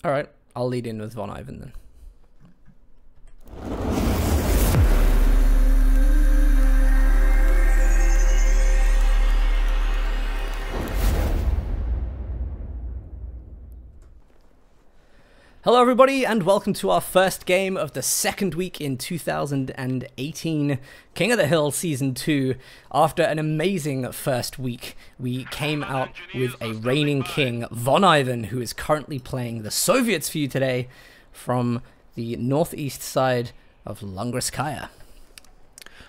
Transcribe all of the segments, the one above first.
All right, I'll lead in with Von Ivan then. Hello everybody and welcome to our first game of the second week in 2018 King of the Hill Season 2. After an amazing first week, we came out with a reigning king, Von Ivan, who is currently playing the Soviets for you today from the northeast side of Lungrskaya.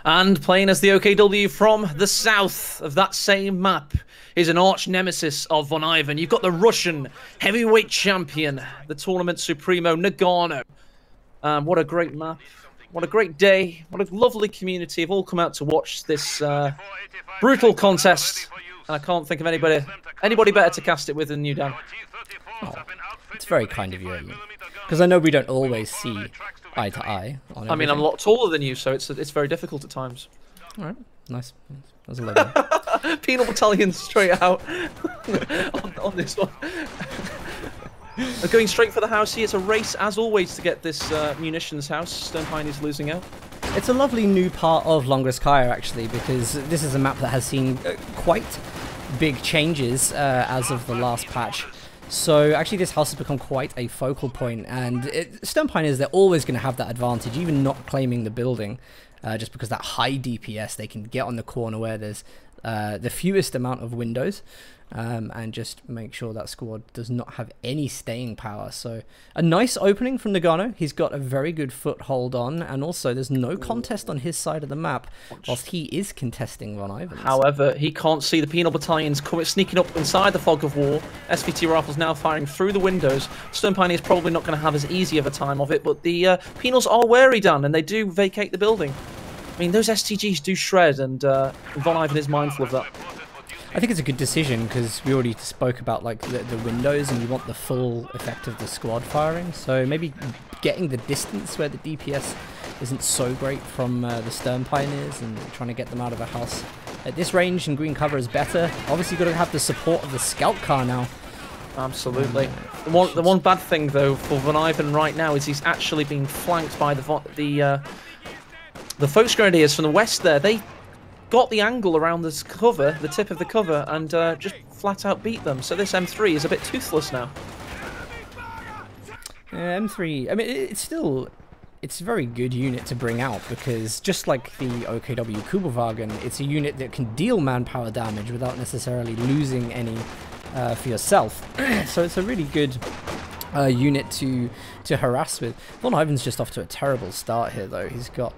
And playing as the OKW from the south of that same map is an arch nemesis of Von Ivan. You've got the Russian heavyweight champion, the tournament supremo, Noggano. What a great map. What a great day. What a lovely community have all come out to watch this brutal contest. And I can't think of anybody better to cast it with than you, Dan. Oh, it's very kind of you, because I know we don't always see eye to eye on everything. I mean, I'm a lot taller than you, so it's very difficult at times. All right, nice. That was a lovely. Penal battalion straight out on this one. Going straight for the house here. It's a race, as always, to get this munitions house. Stonepine is losing out. It's a lovely new part of Lungrskaya, actually, because this is a map that has seen quite big changes as of the last patch. So actually this house has become quite a focal point, and Stonepine they're always going to have that advantage, even not claiming the building, just because that high DPS, they can get on the corner where there's the fewest amount of windows, and just make sure that squad does not have any staying power. So a nice opening from Noggano. He's got a very good foothold on, and also there's no contest on his side of the map, whilst he is contesting Von Ivan. However, he can't see the penal battalions sneaking up inside the fog of war. SVT rifles now firing through the windows. Stonepine is probably not going to have as easy of a time of it, but the penals are wary, Dan, and they do vacate the building. I mean, those STGs do shred, and Von Ivan is mindful of that. I think it's a good decision, because we already spoke about like the windows, and you want the full effect of the squad firing. So maybe getting the distance where the DPS isn't so great from the Stern Pioneers, and trying to get them out of a house at this range and green cover is better. Obviously, you've got to have the support of the scout car now. Absolutely. The one bad thing though for Von Ivan right now is he's actually being flanked by the Folks Grenadiers from the west. They got the angle around this cover, the tip of the cover, and just flat out beat them. So this M3 is a bit toothless now. Yeah, M3, I mean, it's a very good unit to bring out, because just like the OKW Kubelwagen, it's a unit that can deal manpower damage without necessarily losing any for yourself. So it's a really good unit to harass with. Von Ivan's just off to a terrible start here, though. He's got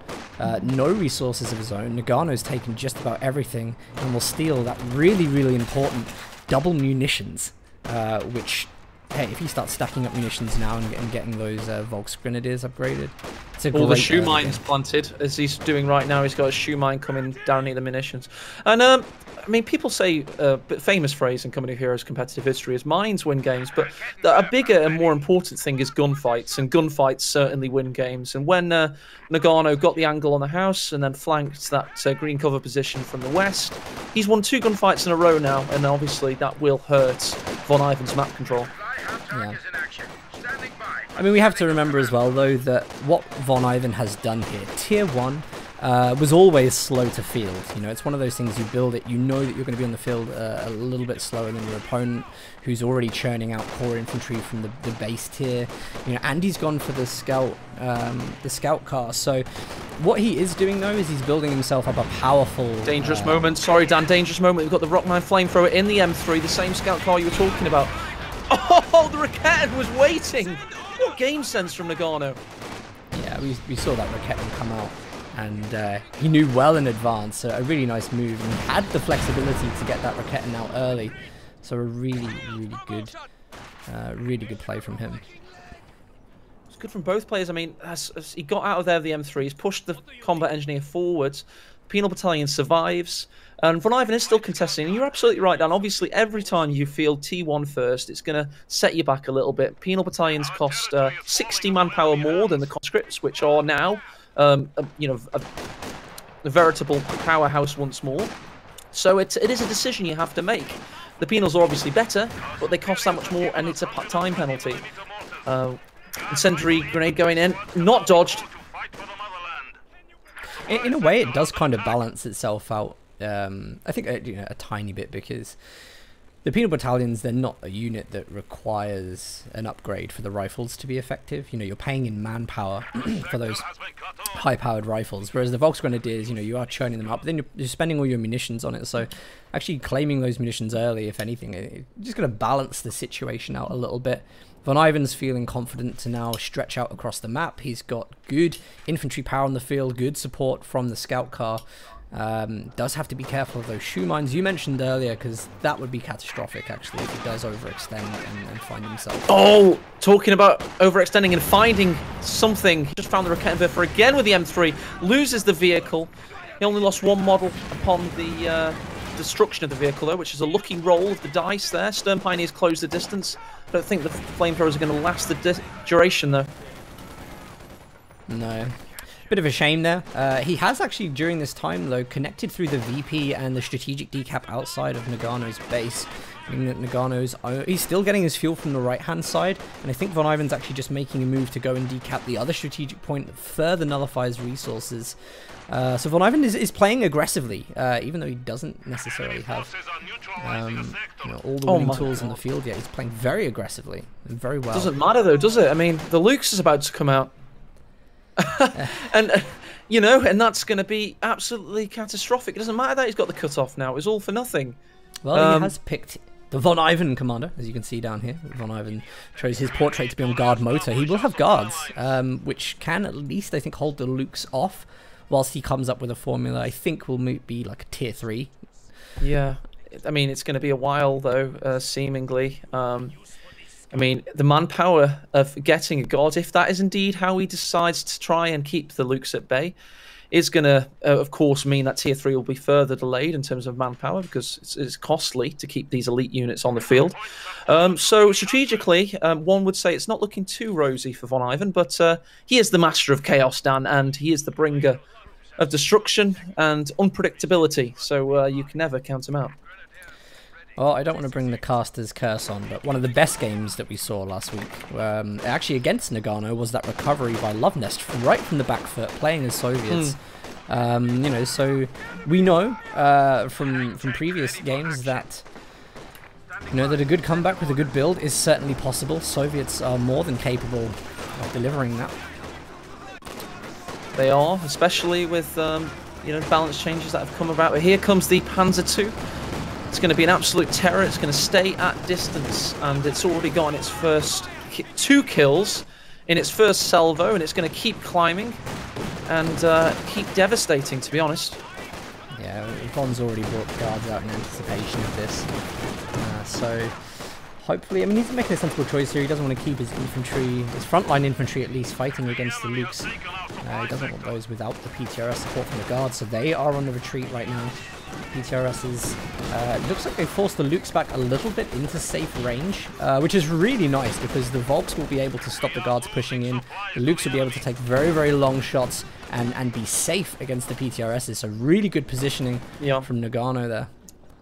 no resources of his own. Nogano's taken just about everything and will steal that really, really important double munitions, which, hey, if he starts stacking up munitions now and getting those Volks Grenadiers upgraded, it's a all the shoe mines planted, as he's doing right now. He's got a shoe mine coming down near the munitions. And I mean, people say a famous phrase in Company of Heroes competitive history is mines win games, but a bigger and more important thing is gunfights, and gunfights certainly win games. And when Noggano got the angle on the house and then flanked that green cover position from the west, he's won 2 gunfights in a row now, and obviously that will hurt Von Ivan's map control. Yeah. I mean, we have to remember as well, though, that what Von Ivan has done here, Tier 1, was always slow to field. You know, it's one of those things, you build it, you know that you're going to be on the field a little bit slower than your opponent, who's already churning out core infantry from the base tier. You know, and he's gone for the scout car. So what he is doing, though, is he's building himself up a powerful... Dangerous moment. Sorry, Dan, dangerous moment. We've got the Rockmine Flamethrower in the M3, the same scout car you were talking about. Oh, the Raketin was waiting! What game sense from Noggano? Yeah, we saw that Raketin come out, and he knew well in advance, so a really nice move, and he had the flexibility to get that Raketin out early, so a really, really good play from him. It's good from both players. I mean, as he got out of there, the M3, he's pushed the combat engineer forwards, Penal Battalion survives, and Von Ivan is still contesting. And you're absolutely right, Dan. Obviously, every time you field T1 first, it's going to set you back a little bit. Penal Battalions cost 60 manpower more than the conscripts, which are now, you know, a veritable powerhouse once more. So it is a decision you have to make. The penals are obviously better, but they cost that much more, and it's a time penalty. Incendiary grenade going in, not dodged. In a way, it does kind of balance itself out. I think a tiny bit, because the Penal Battalions, they're not a unit that requires an upgrade for the rifles to be effective. You're paying in manpower for those high-powered rifles, whereas the Volksgrenadiers, you are churning them up, but then you're spending all your munitions on it. So actually claiming those munitions early, if anything, it's just going to balance the situation out a little bit. Von Ivan's feeling confident to now stretch out across the map. He's got good infantry power on the field, good support from the scout car. Does have to be careful of those shoe mines you mentioned earlier, because that would be catastrophic actually if he does overextend and find himself. Oh, talking about overextending and finding something. Just found the Raketenwerfer again with the M3. Loses the vehicle. He only lost one model upon the destruction of the vehicle though, which is a lucky roll of the dice there. Stern Pioneers close the distance. I don't think the flamethrowers are going to last the duration though. No. Bit of a shame there. He has actually, during this time though, connected through the VP and the strategic decap outside of Noggano's base. Meaning that Noggano's, he's still getting his fuel from the right-hand side, and I think Von Ivan's actually just making a move to go and decap the other strategic point that further nullifies resources. So Von Ivan is playing aggressively, even though he doesn't necessarily have all the winning tools in the field yet. He's playing very aggressively and very well. Doesn't matter though, does it? I mean, the Lukes is about to come out. and and that's going to be absolutely catastrophic. It doesn't matter that he's got the cut-off now. It was all for nothing. Well, he has picked the Von Ivan commander, as you can see down here. Von Ivan chose his portrait to be on guard motor. He will have guards, which can at least, I think, hold the Lukes off whilst he comes up with a formula I think will be like a tier 3. Yeah. I mean, it's going to be a while, though, seemingly. I mean, the manpower of getting a god, if that is indeed how he decides to try and keep the Lukes at bay, is going to, of course, mean that tier 3 will be further delayed in terms of manpower, because it's costly to keep these elite units on the field. So strategically, one would say it's not looking too rosy for Von Ivan, but he is the master of chaos, Dan, and he is the bringer of destruction and unpredictability, so you can never count him out. Well, I don't want to bring the caster's curse on, but one of the best games that we saw last week, actually against Noggano, was that recovery by Love Nest right from the back foot, playing as Soviets. So we know from previous games that that a good comeback with a good build is certainly possible. Soviets are more than capable of delivering that. They are, especially with balance changes that have come about. But here comes the Panzer II. It's going to be an absolute terror. It's going to stay at distance, and it's already gotten its first 2 kills in its first salvo, and it's going to keep climbing and keep devastating, to be honest. Yeah, Von's already brought guards out in anticipation of this. So hopefully, I mean, he's making a sensible choice here. He doesn't want to keep his infantry, his frontline infantry at least, fighting against the Lukes. He doesn't want those without the PTRS support from the guards, so they are on the retreat right now. PTRSs, looks like they forced the Lukes back a little bit into safe range, which is really nice, because the Volks will be able to stop the guards pushing in. The Lukes will be able to take very, very long shots and be safe against the PTRSs, so really good positioning from Noggano there.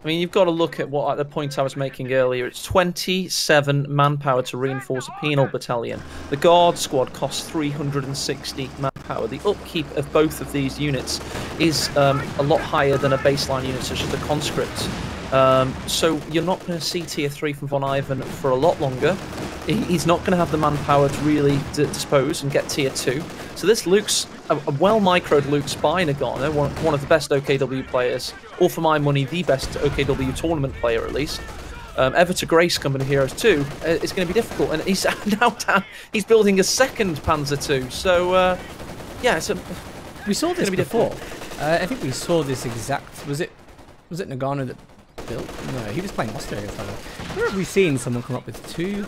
I mean, you've got to look at the point I was making earlier. It's 27 manpower to reinforce a penal battalion. The guard squad costs 360 manpower. The upkeep of both of these units is a lot higher than a baseline unit such as the conscript. So you're not going to see tier 3 from Von Ivan for a lot longer. He's not going to have the manpower to really dispose and get tier 2. So this Luke's a well-microed Lukes by Noggano, one of the best OKW players, or for my money, the best OKW tournament player at least. Ever to Grace coming to Heroes 2, it's going to be difficult. And he's he's building a second Panzer II. So yeah, we saw this before. I think we saw this exact. Was it Noggano that built? No, he was playing Austria. Where have we seen someone come up with 2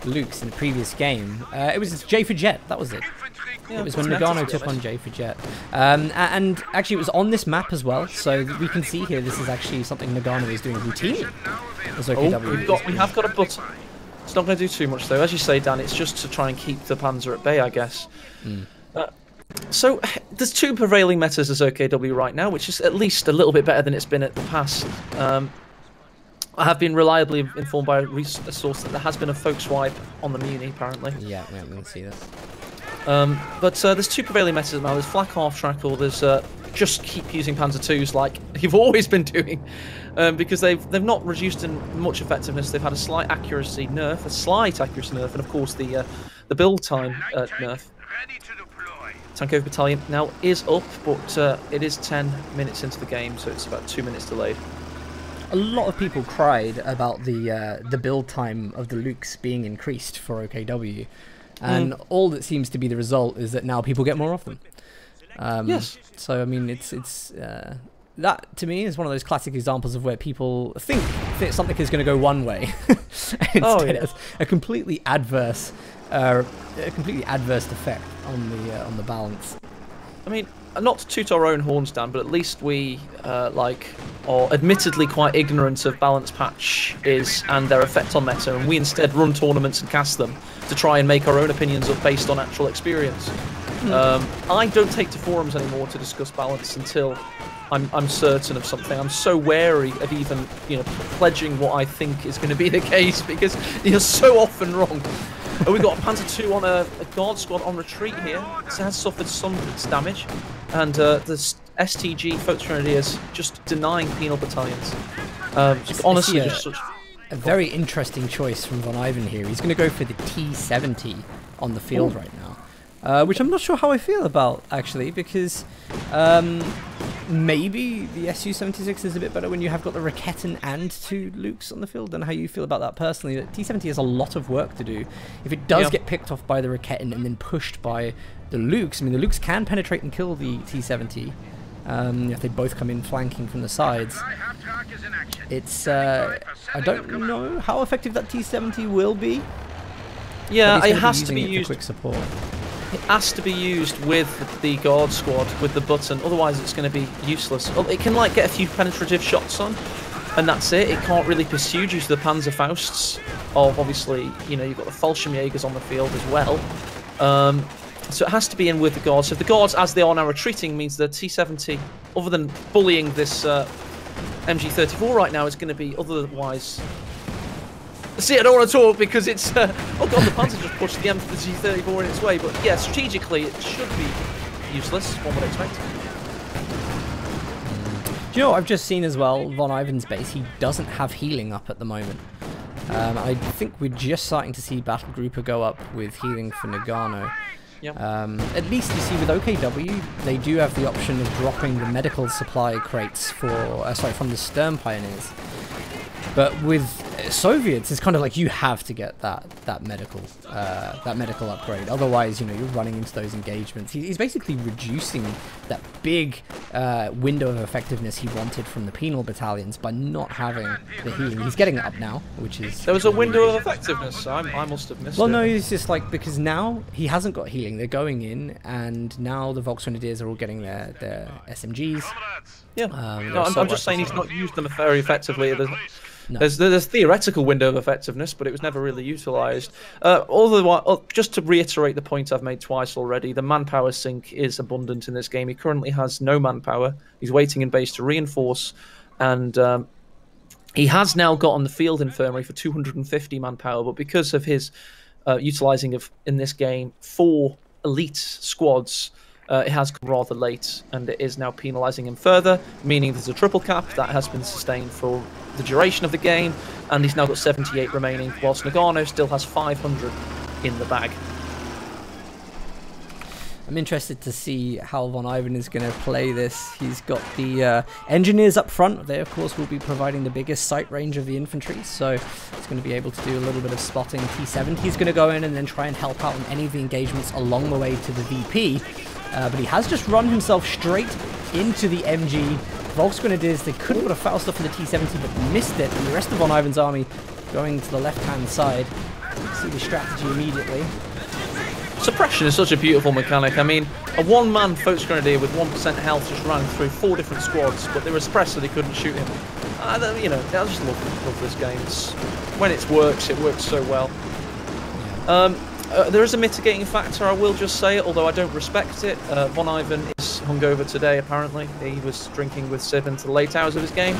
Lukes in the previous game? It was J for Jet. That was it. Yeah, it was when Noggano took on J for Jet. And actually it was on this map as well, so we can see here this is actually something Noggano is doing routinely. We have got a button. It's not going to do too much though. As you say, Dan, it's just to try and keep the Panzer at bay, I guess. So there's 2 prevailing metas as OKW right now, which is at least a little bit better than it's been at the past. I have been reliably informed by a source that there has been a folk swipe on the Muni, apparently. Yeah, we can see this. But there's two prevailing methods now. There's flak half-track, or there's just keep using Panzer IIs like you've always been doing, because they've not reduced in much effectiveness. They've had a slight accuracy nerf, and of course the build time nerf. Tank over battalion now is up, but it is 10 minutes into the game, so it's about 2 minutes delayed. A lot of people cried about the build time of the Lukes being increased for OKW, and all that seems to be the result is that now people get more of them. Yes. So I mean, it's that to me is one of those classic examples of where people think that something is going to go one way instead of a completely adverse effect on the balance. I mean, not to toot our own horns, Dan, but at least we are admittedly quite ignorant of balance patch and their effect on meta, and we instead run tournaments and cast them to try and make our own opinions up based on actual experience. I don't take to forums anymore to discuss balance until I'm certain of something. I'm so wary of even pledging what I think is going to be the case, because you're so often wrong. We've got a Panzer II on a guard squad on retreat here. It has suffered some damage, and the STG Folks Grenadiers just denying penal battalions. Honestly, just such a very interesting choice from Von Ivan here. He's going to go for the T70 on the field right now, which I'm not sure how I feel about, actually, because maybe the Su-76 is a bit better when you have got the Raketen and 2 Lukes on the field. Don't know how you feel about that personally. The T70 has a lot of work to do. If it does get picked off by the Raketen and then pushed by the Lukes, I mean, the Lukes can penetrate and kill the T70 if they both come in flanking from the sides. It's I don't know how effective that T70 will be. Yeah, it has to be used for quick support. It has to be used with the guard squad, with the button, otherwise it's going to be useless. It can get a few penetrative shots on, and that's it. It can't really pursue due to the Panzerfausts of, obviously, you've got the Fallschirmjägers on the field as well. So it has to be in with the guards. So if the guards, as they are now retreating, means the T70, other than bullying this MG34 right now, is going to be otherwise... See, I don't want to talk because it's... oh god, the Panzer just pushed the MG34 in its way, but yeah, strategically it should be useless, one would expect. Do you know what I've just seen as well? Von Ivan's base, he doesn't have healing up at the moment. I think we're just starting to see Battle Grouper go up with healing for Noggano. Yep. At least you see with OKW, they do have the option of dropping the medical supply crates from the Sturm Pioneers. But with Soviets, it's kind of like you have to get that medical upgrade. Otherwise, you're running into those engagements. He's basically reducing that big window of effectiveness he wanted from the penal battalions by not having the healing. He's getting it up now, which is... There was a window of effectiveness. I must have missed it. Well, no, it's just because now he hasn't got healing. They're going in, and now the Volksgrenadiers are all getting their SMGs. Yeah. I'm just saying he's not used them very effectively. No. There's a theoretical window of effectiveness, but it was never really utilised. Just to reiterate the point I've made twice already, the manpower sink is abundant in this game. He currently has no manpower. He's waiting in base to reinforce, and he has now got on the field infirmary for 250 manpower, but because of his utilising of, in this game, 4 elite squads, it has come rather late, and it is now penalising him further, meaning there's a triple cap that has been sustained for the duration of the game, and he's now got 78 remaining, whilst Noggano still has 500 in the bag. I'm interested to see how Von Ivan is going to play this. He's got the engineers up front. They, of course, will be providing the biggest sight range of the infantry, so he's going to be able to do a little bit of spotting. T7, he's going to go in and then try and help out on any of the engagements along the way to the VP. But he has just run himself straight into the MG. Volksgrenadiers, they could have put a foul stuff in the T70, but missed it. And the rest of Von Ivan's army going to the left-hand side. See the strategy immediately. Suppression is such a beautiful mechanic. I mean, a one-man Volksgrenadier with 1% health just ran through 4 different squads, but they were suppressed so they couldn't shoot him. I just love this game. When it works so well. There is a mitigating factor, I will just say it, although I don't respect it. Von Ivan is hungover today, apparently. He was drinking with Siv into the late hours of his game.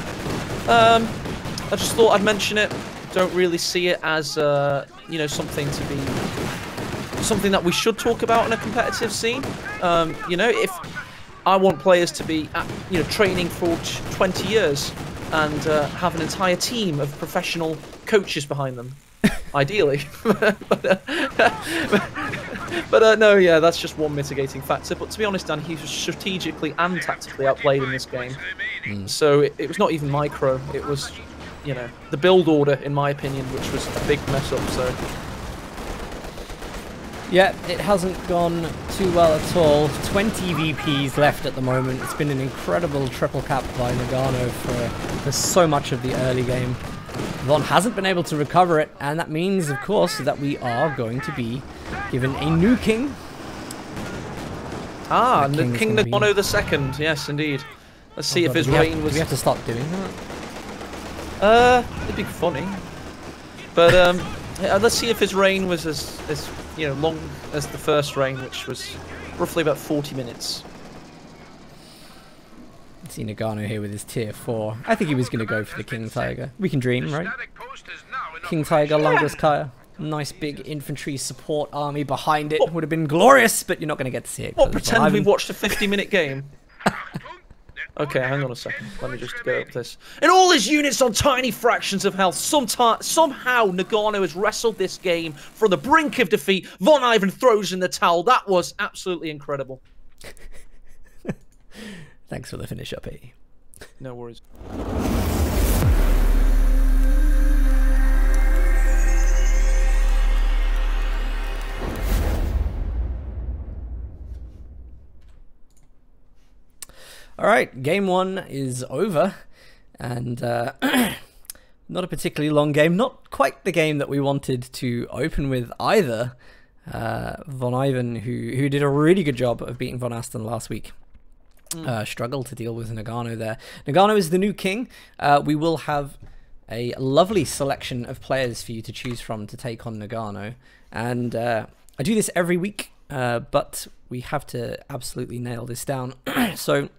I just thought I'd mention it. Don't really see it as you know, something that we should talk about in a competitive scene. You know, if I want players to be you know, training for 20 years and have an entire team of professional coaches behind them, ideally. but no, yeah, that's just one mitigating factor. But to be honest, Dan, he was strategically and tactically outplayed in this game. So it was not even micro. It was, you know, the build order, in my opinion, which was a big mess up. So yeah, it hasn't gone too well at all. 20 VPs left at the moment. It's been an incredible triple cap by Noggano for so much of the early game. Von hasn't been able to recover it, and that means, of course, that we are going to be given a new king. Ah, the King Noggano II. Yes, indeed. Let's see if his reign was... Do we have to start doing that? It'd be funny. But let's see if his reign was as you know, long as the first reign, which was roughly about 40 minutes. See Noggano here with his tier 4. I think he was going to go for the King Tiger. We can dream, right? King Tiger, Longrus Kaya. Nice big infantry support army behind it. Would have been glorious, but you're not going to get to see it. What, pretend we watched a 50-minute game? Okay, hang on a second. Let me just go up this. And all his units on tiny fractions of health. Somehow Noggano has wrestled this game from the brink of defeat. Von Ivan throws in the towel. That was absolutely incredible. Thanks for the finish up, eh? No worries. Alright, game 1 is over, and not a particularly long game, not quite the game that we wanted to open with either. Von Ivan, who did a really good job of beating Von Asten last week, struggled to deal with Noggano there. Noggano is the new king. We will have a lovely selection of players for you to choose from to take on Noggano, and I do this every week, but we have to absolutely nail this down. So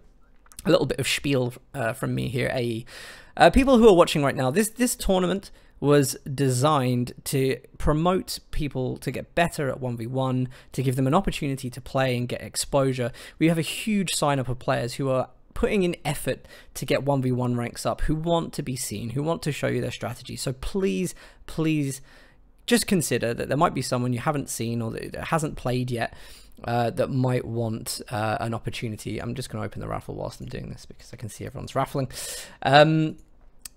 a little bit of spiel from me here, AE. People who are watching right now, this tournament was designed to promote people to get better at 1v1, to give them an opportunity to play and get exposure. We have a huge sign-up of players who are putting in effort to get 1v1 ranks up, who want to be seen, who want to show you their strategy. So please, please, just consider that there might be someone you haven't seen or that hasn't played yet, that might want an opportunity. I'm just going to open the raffle whilst I'm doing this because I can see everyone's raffling.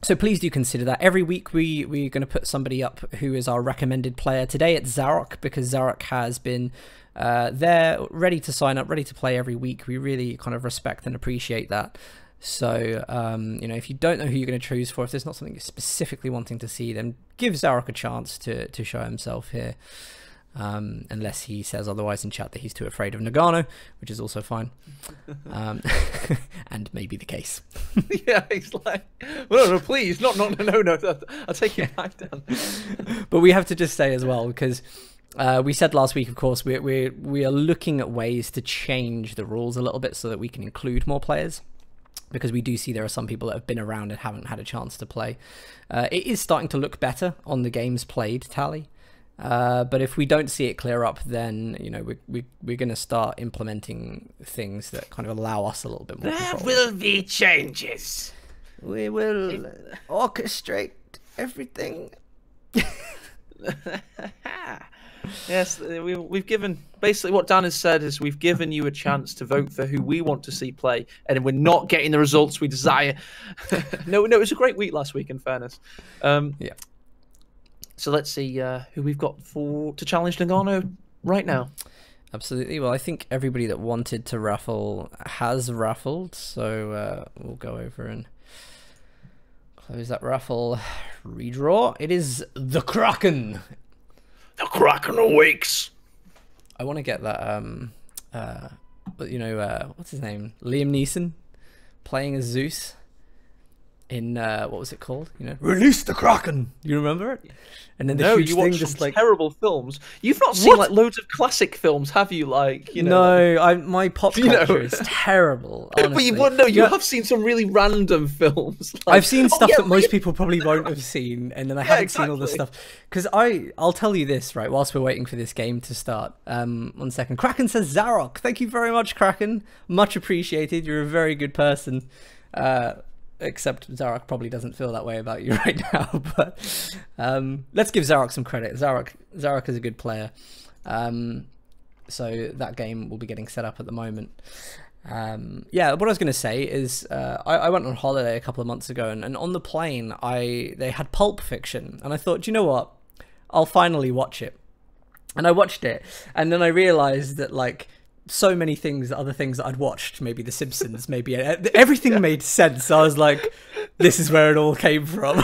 So please do consider that. Every week we're going to put somebody up who is our recommended player. Today it's Zarok, because Zarok has been there, ready to sign up, ready to play every week. We really kind of respect and appreciate that. So, you know, if you don't know who you're going to choose for, if there's not something you're specifically wanting to see, then give Zarok a chance to show himself here. Unless he says otherwise in chat that he's too afraid of Noggano, which is also fine. And maybe the case. Yeah, he's like, well, no, please, no, I'll take it back down. But we have to just say as well, because we said last week, of course, we are looking at ways to change the rules a little bit so that we can include more players, because we do see there are some people that have been around and haven't had a chance to play. It is starting to look better on the games played tally. But if we don't see it clear up, then, you know, we're going to start implementing things that kind of allow us a little bit more control. There will be changes. We will orchestrate everything. Yes, we've given, basically what Dan has said is we've given you a chance to vote for who we want to see play, and we're not getting the results we desire. No, it was a great week last week, in fairness. Yeah. So let's see who we've got to challenge Noggano right now. Absolutely. Well, I think everybody that wanted to raffle has raffled, so we'll go over and close that raffle. Redraw. It is the Kraken. The Kraken awakes. I want to get that. You know, what's his name? Liam Neeson playing as Zeus. in what was it called? You know, release the Kraken. You remember it? And then the no, huge you thing watch just some like terrible films. You've not seen like loads of classic films, have you? Like, you know. no, my pop culture is terrible. Honestly. But you would know. You have seen some really random films. Like, I've seen stuff that most people probably won't have seen, and then I haven't seen all the stuff. Because I'll tell you this, right, whilst we're waiting for this game to start. 1 second. Kraken says Zarok. Thank you very much, Kraken. Much appreciated. You're a very good person. Except Zarok probably doesn't feel that way about you right now. But let's give Zarok some credit. Zarok is a good player. So that game will be getting set up at the moment. Yeah, what I was going to say is I went on holiday a couple of months ago, and on the plane they had Pulp Fiction, and I thought, do you know what? I'll finally watch it. And I watched it, and then I realized that like so many things, other things that I'd watched, maybe The Simpsons, maybe everything made sense. I was like, this is where it all came from.